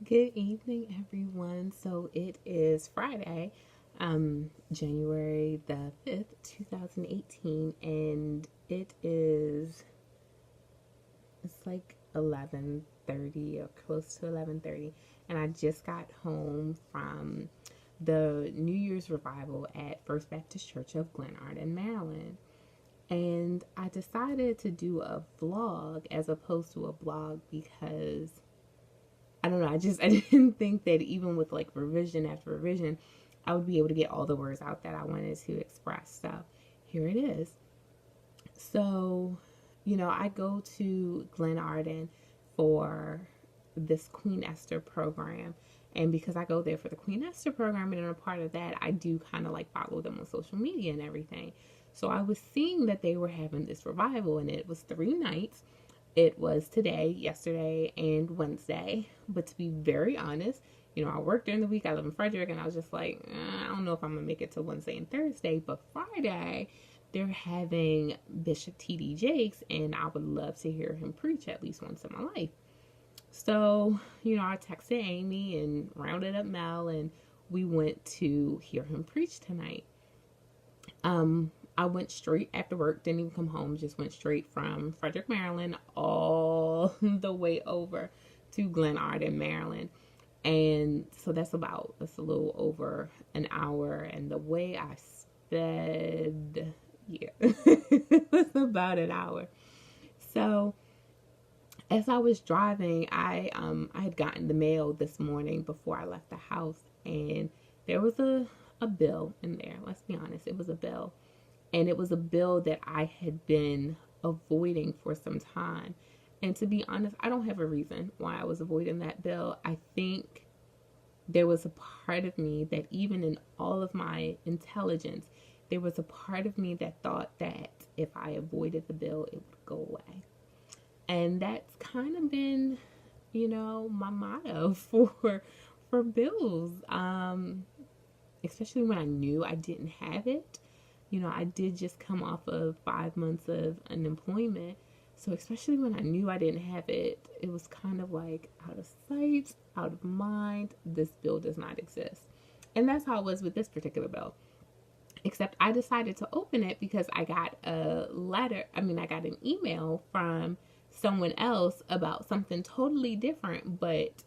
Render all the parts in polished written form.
Good evening, everyone. So it is Friday, January the 5th, 2018, and it's like 11:30 or close to 11:30, and I just got home from the New Year's revival at First Baptist Church of Glenarden, Maryland. And I decided to do a vlog as opposed to a blog because I don't know. I didn't think that even with like revision after revision, I would be able to get all the words out that I wanted to express. So here it is. So, I go to Glenarden for this Queen Esther program. And because I go there for the Queen Esther program and I'm a part of that, I do kind of like follow them on social media and everything. So I was seeing that they were having this revival and it was 3 nights. It was today, yesterday, and Wednesday. But to be very honest, I work during the week. I live in Frederick, and I was just like, I don't know if I'm going to make it to Wednesday and Thursday. But Friday, they're having Bishop T.D. Jakes, and I would love to hear him preach at least once in my life. So, I texted Amy and rounded up Mel, and we went to hear him preach tonight. I went straight after work, didn't even come home, just went straight from Frederick, Maryland, all the way over to Glenarden, Maryland. And so that's a little over an hour. And the way I sped, yeah, it was about an hour. So as I was driving, I had gotten the mail this morning before I left the house, and there was a bill in there. Let's be honest, it was a bill. And it was a bill that I had been avoiding for some time. And to be honest, I don't have a reason why I was avoiding that bill. I think there was a part of me that, even in all of my intelligence, there was a part of me that thought that if I avoided the bill, it would go away. And that's kind of been, my motto for bills. Especially when I knew I didn't have it. I did just come off of 5 months of unemployment. So, especially when I knew I didn't have it, it was kind of like out of sight, out of mind. This bill does not exist. And that's how it was with this particular bill. Except I decided to open it because I got I got an email from someone else about something totally different, but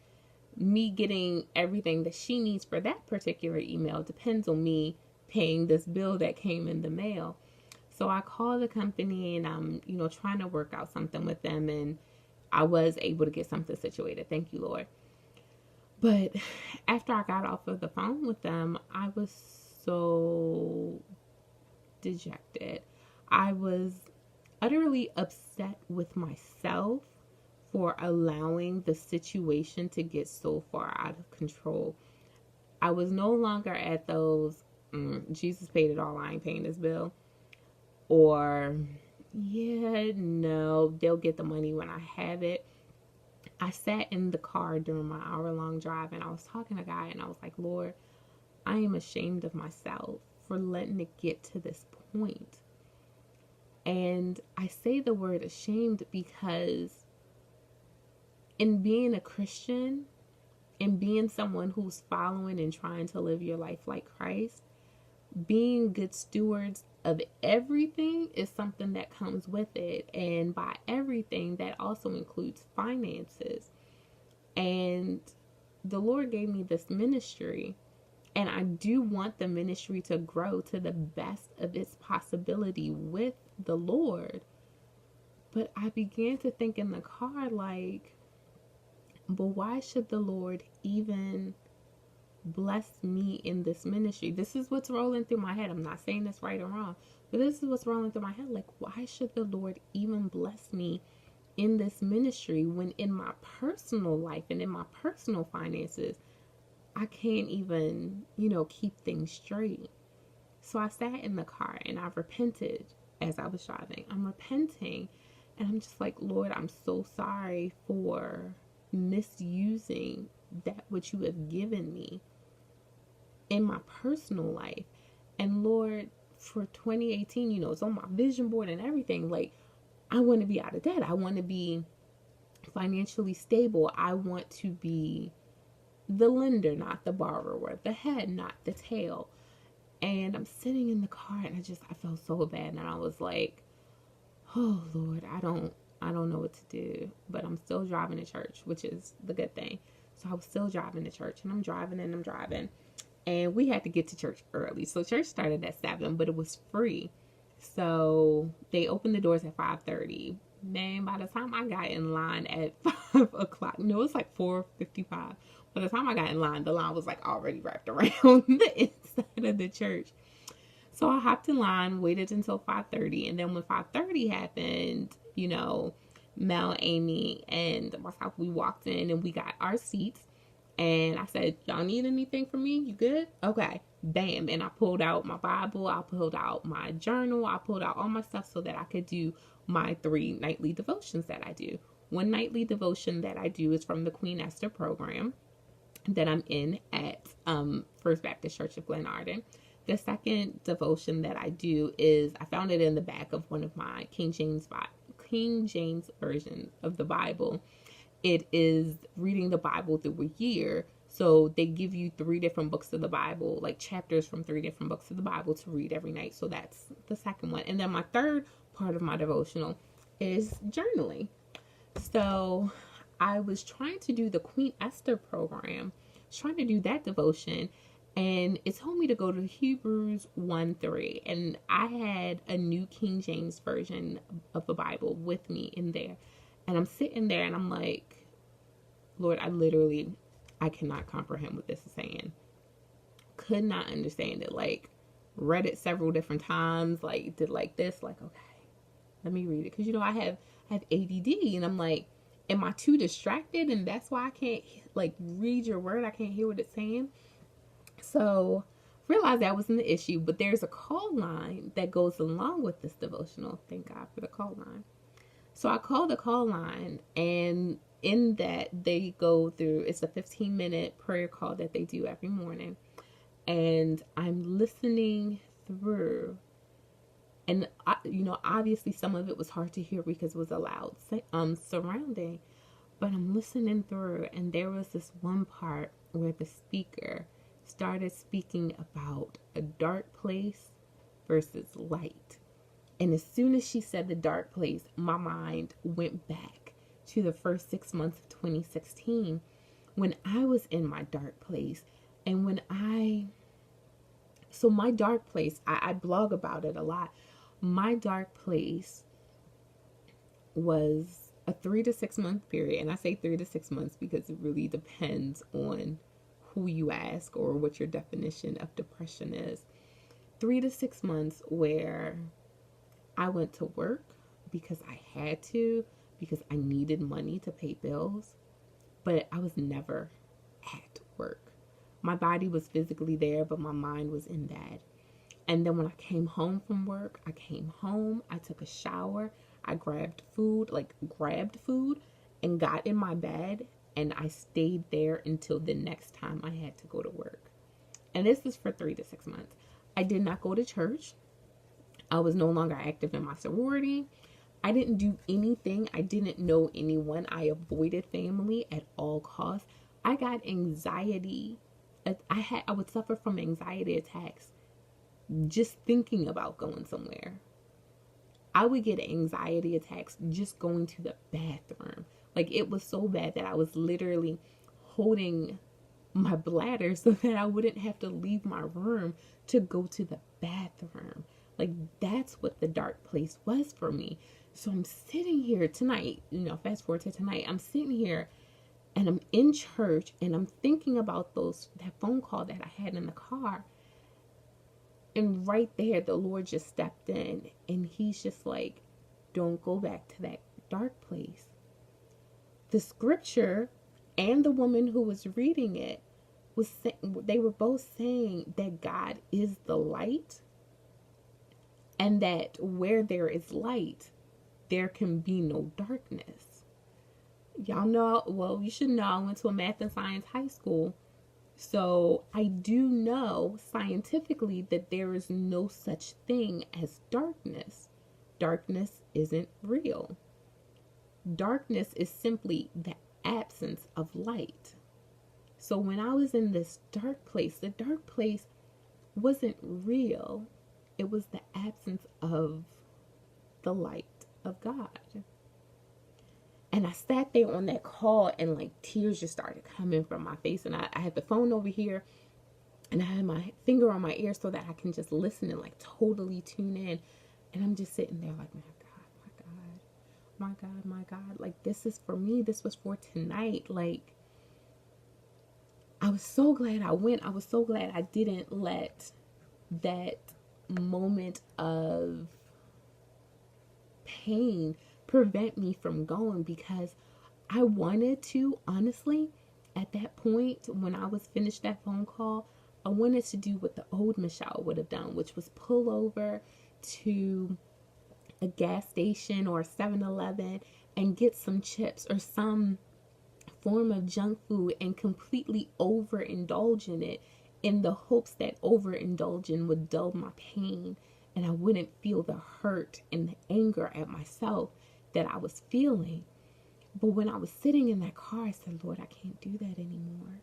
me getting everything that she needs for that particular email depends on me paying this bill that came in the mail. So I called the company and I'm, trying to work out something with them, and I was able to get something situated. Thank you, Lord. But after I got off of the phone with them, I was so dejected. I was utterly upset with myself for allowing the situation to get so far out of control. I was no longer at those, Jesus paid it all, I ain't paying this bill. Or, yeah, no, they'll get the money when I have it. I sat in the car during my hour-long drive and I was talking to a guy and I was like, Lord, I am ashamed of myself for letting it get to this point. And I say the word ashamed because in being a Christian and being someone who's following and trying to live your life like Christ, being good stewards of everything is something that comes with it. And by everything, that also includes finances. And the Lord gave me this ministry, and I do want the ministry to grow to the best of its possibility with the Lord. But I began to think in the car, like, but why should the Lord even bless me in this ministry? This is what's rolling through my head. I'm not saying this right or wrong, but this is what's rolling through my head. Like, why should the Lord even bless me in this ministry when in my personal life and in my personal finances, I can't even, keep things straight? So I sat in the car and I repented as I was driving. I'm repenting and I'm just like, Lord, I'm so sorry for misusing that which you have given me in my personal life. And Lord, for 2018, it's on my vision board and everything. Like, I want to be out of debt. I want to be financially stable. I want to be the lender, not the borrower, the head, not the tail. And I'm sitting in the car and I felt so bad. And I was like, oh Lord, I don't know what to do, but I'm still driving to church, which is the good thing. So I was still driving to church, and I'm driving and we had to get to church early. So church started at 7, but it was free. So they opened the doors at 5:30. Man, by the time I got in line at 5 o'clock, no, it's like 4:55. By the time I got in line, the line was like already wrapped around the inside of the church. So I hopped in line, waited until 5:30, and then when 5:30 happened, Mel, Amy, and myself, we walked in and we got our seats. And I said, y'all need anything from me? You good? Okay. Bam. And I pulled out my Bible. I pulled out my journal. I pulled out all my stuff so that I could do my 3 nightly devotions that I do. One nightly devotion that I do is from the Queen Esther program that I'm in at First Baptist Church of Glenarden. The second devotion that I do is, I found it in the back of one of my King James version of the Bible. It is reading the Bible through a year. So they give you 3 different books of the Bible, like chapters from 3 different books of the Bible to read every night. So that's the second one. And then my third part of my devotional is journaling. So I was trying to do the Queen Esther program, trying to do that devotion, and it told me to go to Hebrews 1:3. And I had a New King James version of the Bible with me in there. And I'm sitting there and I'm like, Lord, I cannot comprehend what this is saying. Could not understand it. Like, read it several different times, like, did like this, like, okay, let me read it. Because, I have ADD, and I'm like, am I too distracted? And that's why I can't, like, read your word. I can't hear what it's saying. So, realized that wasn't the issue. But there's a call line that goes along with this devotional. Thank God for the call line. So I called the call line, and in that they go through, it's a 15-minute prayer call that they do every morning. And I'm listening through, and obviously some of it was hard to hear because it was a loud surrounding, but I'm listening through, and there was this one part where the speaker started speaking about a dark place versus light. And as soon as she said the dark place, my mind went back to the first 6 months of 2016 when I was in my dark place. And so my dark place, I blog about it a lot. My dark place was a 3 to 6 month period. And I say 3 to 6 months because it really depends on who you ask or what your definition of depression is. 3 to 6 months where I went to work because I had to, because I needed money to pay bills, but I was never at work. My body was physically there, but my mind was in bed. And then when I came home from work, I took a shower, I grabbed food, and got in my bed, and I stayed there until the next time I had to go to work. And this is for 3 to 6 months. I did not go to church. I was no longer active in my sorority. I didn't do anything. I didn't know anyone. I avoided family at all costs. I got anxiety. I would suffer from anxiety attacks just thinking about going somewhere. I would get anxiety attacks just going to the bathroom. Like, it was so bad that I was literally holding my bladder so that I wouldn't have to leave my room to go to the bathroom. Like, that's what the dark place was for me. So I'm sitting here tonight, fast forward to tonight, I'm sitting here and I'm in church and I'm thinking about that phone call that I had in the car. And right there, the Lord just stepped in and he's just like, don't go back to that dark place. The scripture and the woman who was reading it they were both saying that God is the light. And that where there is light, there can be no darkness. Y'all know, well, you should know I went to a math and science high school. So I do know scientifically that there is no such thing as darkness. Darkness isn't real. Darkness is simply the absence of light. So when I was in this dark place, the dark place wasn't real. It was the absence of the light of God. And I sat there on that call and like tears just started coming from my face. And I had the phone over here and I had my finger on my ear so that I can just listen and like totally tune in. And I'm just sitting there like, my God, my God, my God, my God. Like, this is for me. This was for tonight. Like, I was so glad I went. I was so glad I didn't let that moment of pain prevent me from going, because I wanted to, honestly, at that point when I was finished that phone call, I wanted to do what the old Michelle would have done, which was pull over to a gas station or a 7-Eleven and get some chips or some form of junk food and completely overindulge in it, in the hopes that overindulging would dull my pain and I wouldn't feel the hurt and the anger at myself that I was feeling. But when I was sitting in that car, I said, Lord, I can't do that anymore,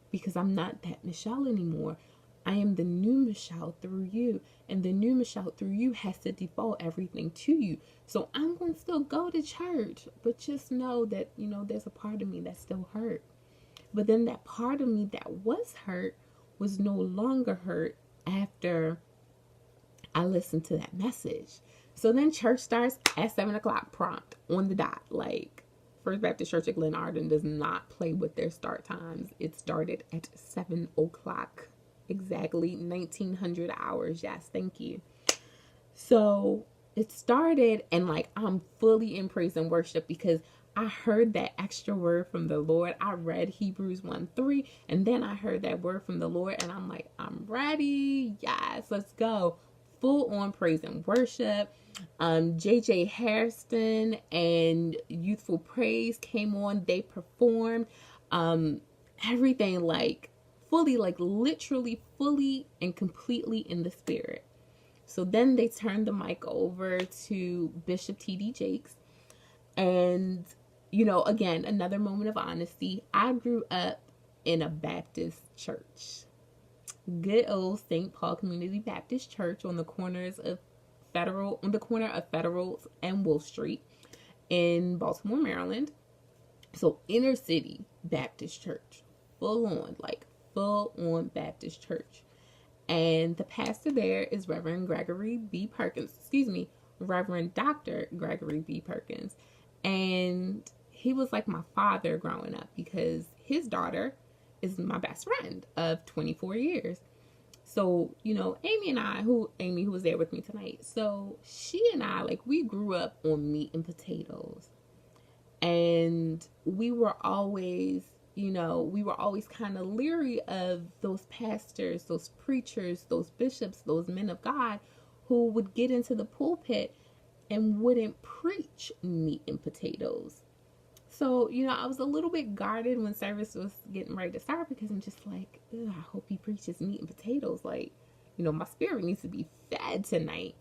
because I'm not that Michelle anymore. I am the new Michelle through you, and the new Michelle through you has to default everything to you. So I'm going to still go to church, but just know that, you know, there's a part of me that's still hurt. But then that part of me that was hurt was no longer hurt after I listened to that message. So then church starts at 7 o'clock prompt on the dot. Like, First Baptist Church at Glenarden does not play with their start times. It started at 7 o'clock. Exactly 1900 hours. Yes, thank you. So it started, and like, I'm fully in praise and worship because I heard that extra word from the Lord. I read Hebrews 1:3, and then I heard that word from the Lord, and I'm like, I'm ready. Yes, let's go. Full on praise and worship. JJ Hairston and Youthful Praise came on. They performed everything like fully, like literally fully and completely in the spirit. So then they turned the mic over to Bishop T.D. Jakes. And, you know, again, another moment of honesty. I grew up in a Baptist church. Good old St. Paul Community Baptist Church on the corner of Federal and Wolf Street in Baltimore, Maryland. So inner city Baptist church, full on Baptist church. And the pastor there is Reverend Dr. Gregory B. Perkins. And he was like my father growing up, because his daughter is my best friend of 24 years. So, you know, Amy, who was there with me tonight. So she and I, like, we grew up on meat and potatoes. And we were always kind of leery of those pastors, those preachers, those bishops, those men of God who would get into the pulpit and wouldn't preach meat and potatoes. So, you know, I was a little bit guarded when service was getting ready to start, because I'm just like, I hope he preaches meat and potatoes. Like, you know, my spirit needs to be fed tonight.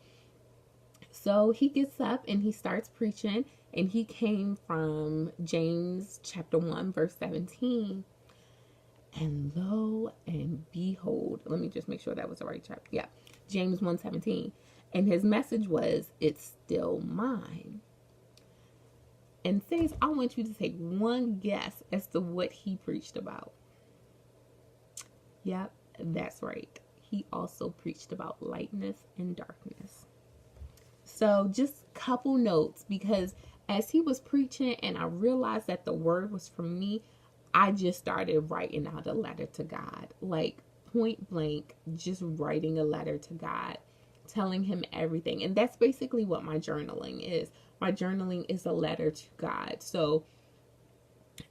So he gets up and he starts preaching, and he came from James chapter 1, verse 17. And lo and behold, let me just make sure that was the right chapter. Yeah, James 1:17. And his message was, it's still mine. And saints, I want you to take one guess as to what he preached about. Yep, that's right. He also preached about lightness and darkness. So just a couple notes, because as he was preaching and I realized that the word was for me, I just started writing out a letter to God. Like, point blank, just writing a letter to God, telling him everything. And that's basically what my journaling is. My journaling is a letter to God. So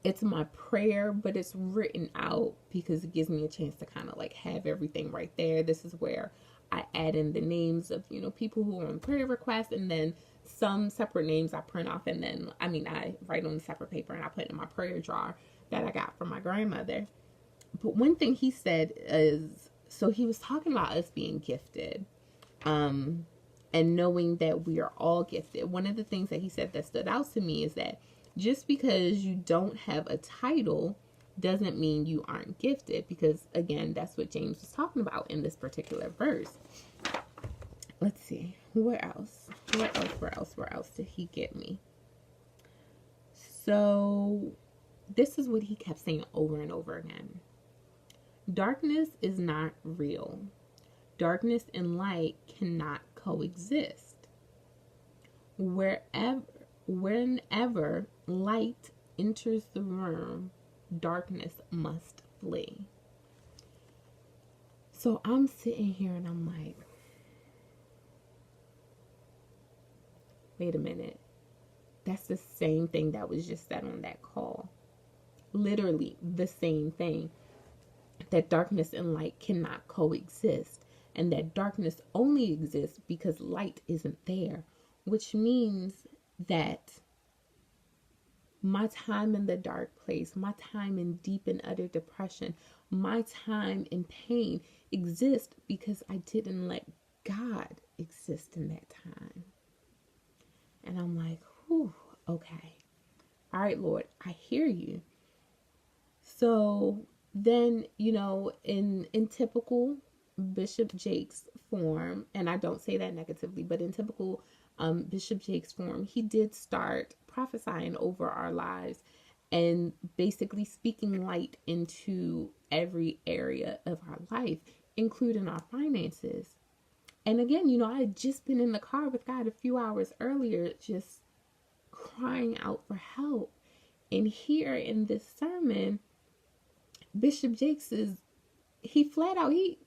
it's my prayer, but it's written out because it gives me a chance to kind of like have everything right there. This is where I add in the names of, you know, people who are on prayer requests, and then some separate names I print off, and then, I write on a separate paper and I put it in my prayer jar that I got from my grandmother. But one thing he said is, so he was talking about us being gifted, and knowing that we are all gifted. One of the things that he said that stood out to me is that just because you don't have a title doesn't mean you aren't gifted, because again, that's what James was talking about in this particular verse. Let's see, where else did he get me? So this is what he kept saying over and over again. Darkness is not real. Darkness and light cannot coexist. Whenever light enters the room, darkness must flee. So I'm sitting here and I'm like, wait a minute. That's the same thing that was just said on that call. Literally the same thing. That darkness and light cannot coexist. And that darkness only exists because light isn't there. Which means that my time in the dark place, my time in deep and utter depression, my time in pain exists because I didn't let God exist in that time. And I'm like, whew, okay. All right, Lord, I hear you. So then, in typical Bishop Jakes form, and I don't say that negatively, but in typical Bishop Jakes form, he did start prophesying over our lives and basically speaking light into every area of our life, including our finances. And again, I had just been in the car with God a few hours earlier, just crying out for help. And here in this sermon, Bishop Jakes he flat out, he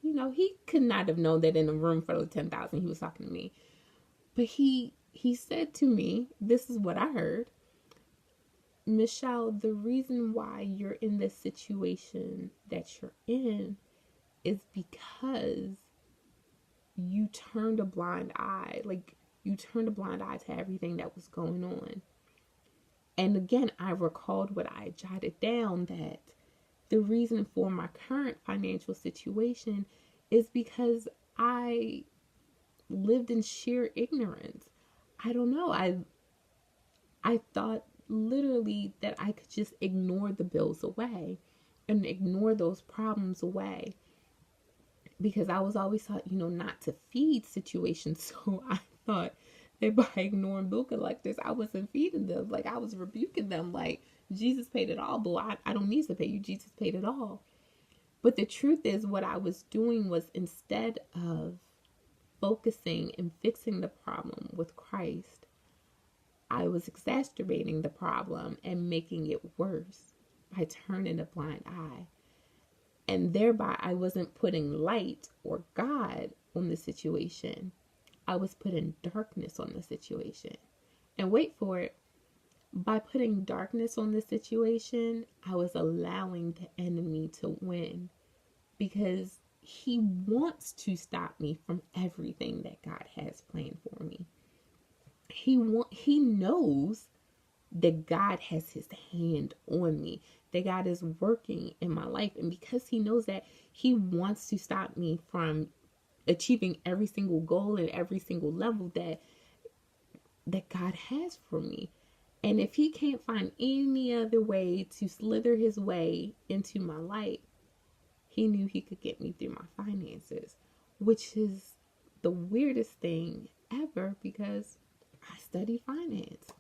could not have known that in a room full of 10,000 he was talking to me. But he said to me, this is what I heard: Michelle, the reason why you're in this situation that you're in is because you turned a blind eye. Like, you turned a blind eye to everything that was going on. And again, I recalled what I jotted down, that the reason for my current financial situation is because I lived in sheer ignorance. I don't know. I thought literally that I could just ignore the bills away and ignore those problems away, because I was always taught, not to feed situations. So I thought that by ignoring bill collectors, I wasn't feeding them. Like, I was rebuking them. Like, Jesus paid it all, but I don't need to pay you. Jesus paid it all. But the truth is, what I was doing was, instead of focusing and fixing the problem with Christ, I was exacerbating the problem and making it worse by turning a blind eye. And thereby, I wasn't putting light or God on the situation. I was putting darkness on the situation. And wait for it. By putting darkness on the situation, I was allowing the enemy to win, because he wants to stop me from everything that God has planned for me. He knows that God has his hand on me, that God is working in my life. And because he knows that, he wants to stop me from achieving every single goal and every single level that God has for me. And if he can't find any other way to slither his way into my life, he knew he could get me through my finances, which is the weirdest thing ever, because I study finance.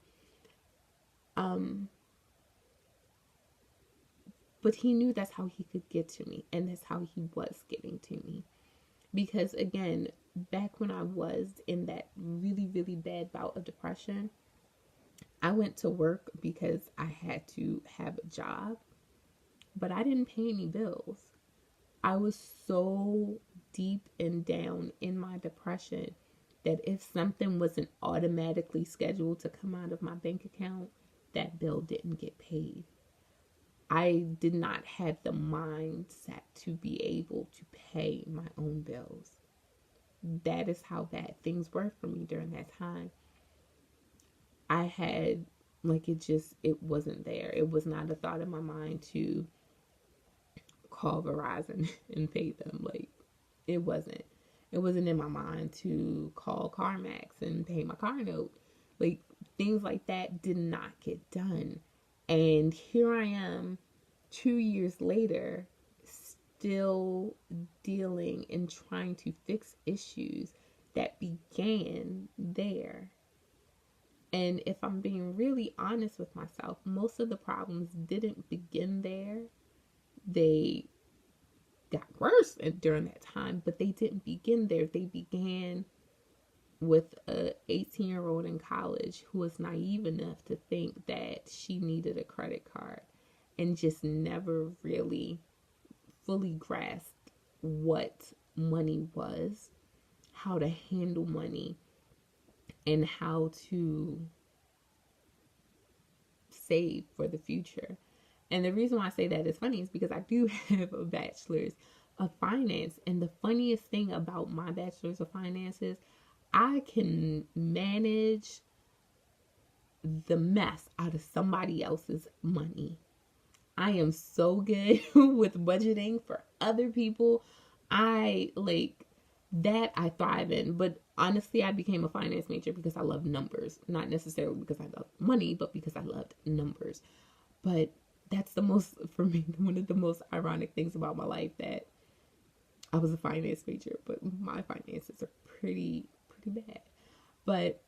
But he knew that's how he could get to me, and that's how he was getting to me. Because again, back when I was in that really, really bad bout of depression, I went to work because I had to have a job, but I didn't pay any bills. I was so deep and down in my depression that if something wasn't automatically scheduled to come out of my bank account, that bill didn't get paid. I did not have the mindset to be able to pay my own bills. That is how bad things were for me during that time. I had, it wasn't there. It was not a thought in my mind to call Verizon and pay them. It wasn't in my mind to call CarMax and pay my car note. Things like that did not get done. And here I am 2 years later, still dealing and trying to fix issues that began there. And if I'm being really honest with myself, most of the problems didn't begin there. They got worse during that time, but they didn't begin there. They began with a 18-year-old in college who was naive enough to think that she needed a credit card and just never really fully grasped what money was, how to handle money, and how to save for the future. And the reason why I say that is funny is because I do have a bachelor's of finance. And the funniest thing about my bachelor's of finance is I can manage the mess out of somebody else's money. I am so good with budgeting for other people. I thrive in. But honestly, I became a finance major because I love numbers. Not necessarily because I love money, but because I loved numbers. But that's for me, one of the most ironic things about my life, that I was a finance major, but my finances are pretty bad. But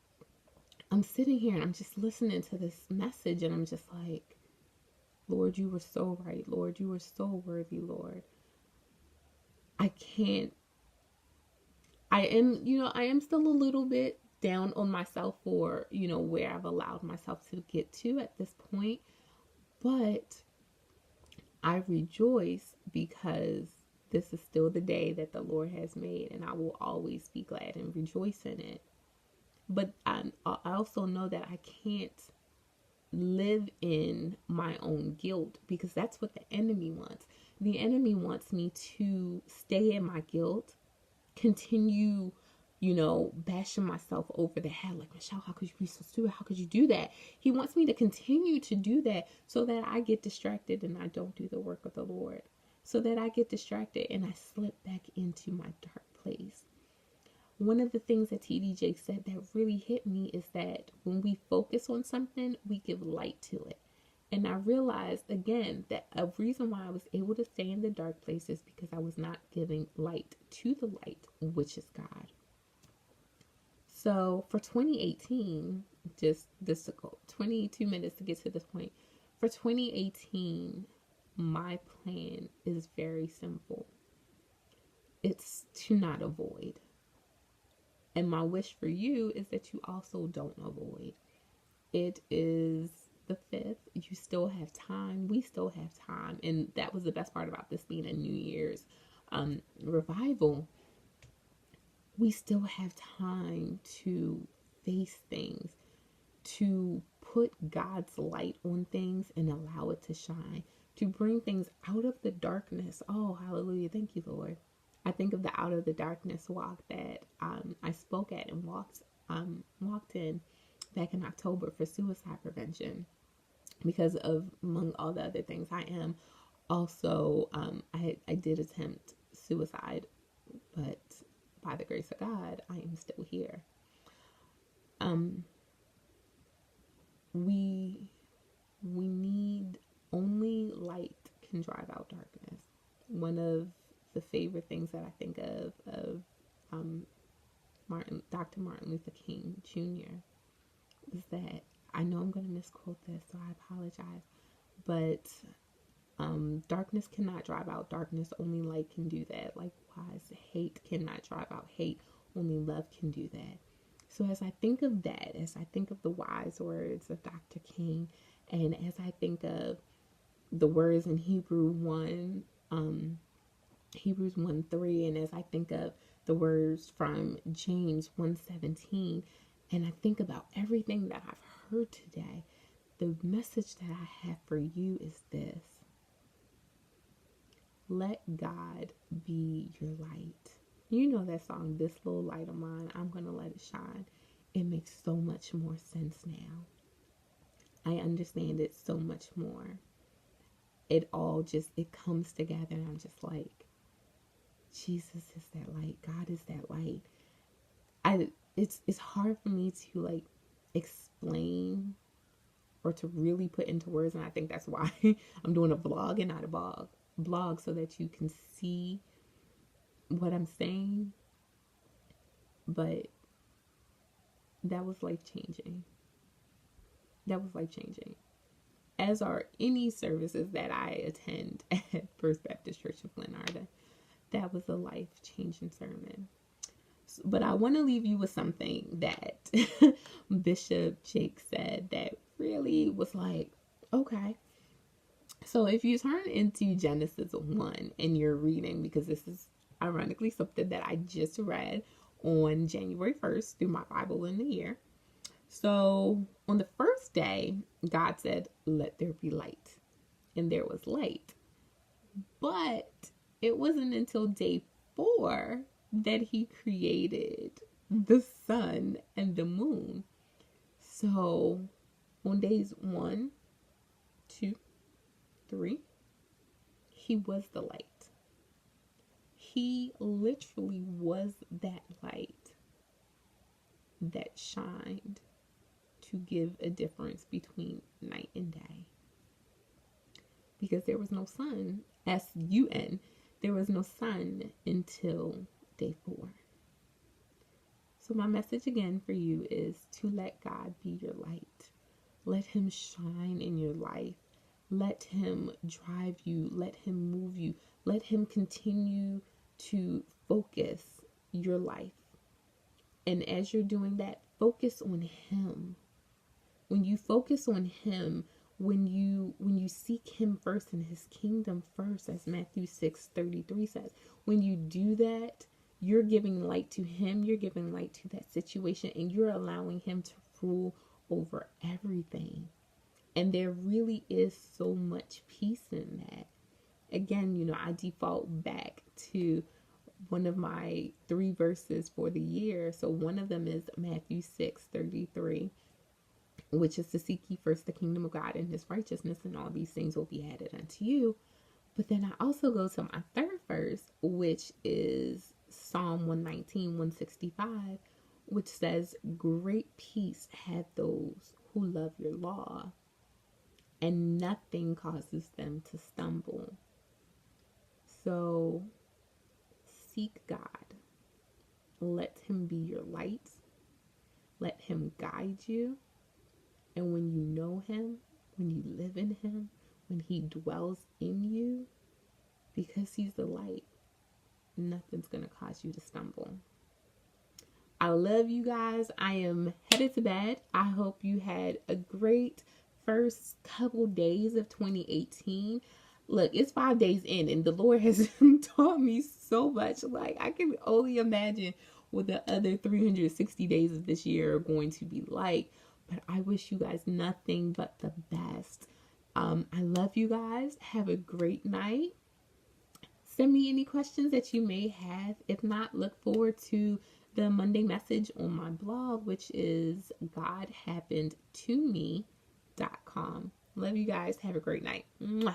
I'm sitting here and I'm just listening to this message and I'm just like, Lord, you were so right. Lord, you were so worthy, Lord. I am still a little bit down on myself for, where I've allowed myself to get to at this point. But I rejoice because this is still the day that the Lord has made, and I will always be glad and rejoice in it. But I also know that I can't live in my own guilt, because that's what the enemy wants. The enemy wants me to stay in my guilt, continue, bashing myself over the head, like, Michelle, how could you be so stupid? How could you do that? He wants me to continue to do that so that I get distracted and I don't do the work of the Lord. So that I get distracted and I slip back into my dark place. One of the things that TD Jakes said that really hit me is that when we focus on something, we give light to it. And I realized again that a reason why I was able to stay in the dark place is because I was not giving light to the light, which is God. So for 2018, just this to go 22 minutes to get to this point. For 2018, my plan is very simple. It's to not avoid. And my wish for you is that you also don't avoid. It is the 5th. You still have time. We still have time. And that was the best part about this being a New Year's revival. We still have time to face things, to put God's light on things and allow it to shine, to bring things out of the darkness. Oh, hallelujah. Thank you, Lord. I think of the Out of the Darkness walk that I spoke at and walked in back in October for suicide prevention, because of, among all the other things, I am also, I did attempt suicide, but by the grace of God, I am still here. We need, only light can drive out darkness. One of the favorite things that I think of Dr. Martin Luther King Jr. is that, I know I'm going to misquote this, so I apologize, but darkness cannot drive out darkness, only light can do that. Likewise, hate cannot drive out hate, only love can do that. So as I think of that, as I think of the wise words of Dr. King, and as I think of the words in Hebrews 1:3, and as I think of the words from James 1:17, and I think about everything that I've heard today, the message that I have for you is this: let God be your light. You know that song, This Little Light of Mine, I'm going to let it shine. It makes so much more sense now. I understand it so much more. It comes together, and I'm just like, Jesus is that light. God is that light. It's hard for me to explain or to really put into words. And I think that's why I'm doing a vlog and not a blog, so that you can see what I'm saying. But that was life changing. That was life changing. As are any services that I attend at First Baptist Church of Glenarden. That was a life changing sermon. But I want to leave you with something that Bishop Jake said that really was like, okay. So if you turn into Genesis 1 and you're reading, because this is ironically something that I just read on January 1st through my Bible in the year. So on the first day, God said, let there be light. And there was light. But it wasn't until day 4 that he created the sun and the moon. So on days 1, 2, 3, he was the light. He literally was that light that shined to give a difference between night and day. Because there was no sun, S-U-N, there was no sun until day 4. So my message again for you is to let God be your light. Let him shine in your life. Let him drive you. Let him move you. Let him continue to focus your life. And as you're doing that, focus on him. When you focus on him, when you seek him first and his kingdom first, as Matthew 6:33 says, when you do that, you're giving light to him, you're giving light to that situation, and you're allowing him to rule over everything. And there really is so much peace in that. Again, I default back to one of my 3 verses for the year. So one of them is Matthew 6:33, which is to seek ye first the kingdom of God and his righteousness, and all these things will be added unto you. But then I also go to my 3rd verse, which is Psalm 119, 165, which says, great peace have those who love your law, and nothing causes them to stumble. So seek God. Let him be your light. Let him guide you. And when you know him, when you live in him, when he dwells in you, because he's the light, nothing's going to cause you to stumble. I love you guys. I am headed to bed. I hope you had a great first couple days of 2018. Look, it's 5 days in, and the Lord has taught me so much. Like, I can only imagine what the other 360 days of this year are going to be like. But I wish you guys nothing but the best. I love you guys. Have a great night. Send me any questions that you may have. If not, look forward to the Monday message on my blog, which is godhappenedtome.com. Love you guys. Have a great night. Mwah.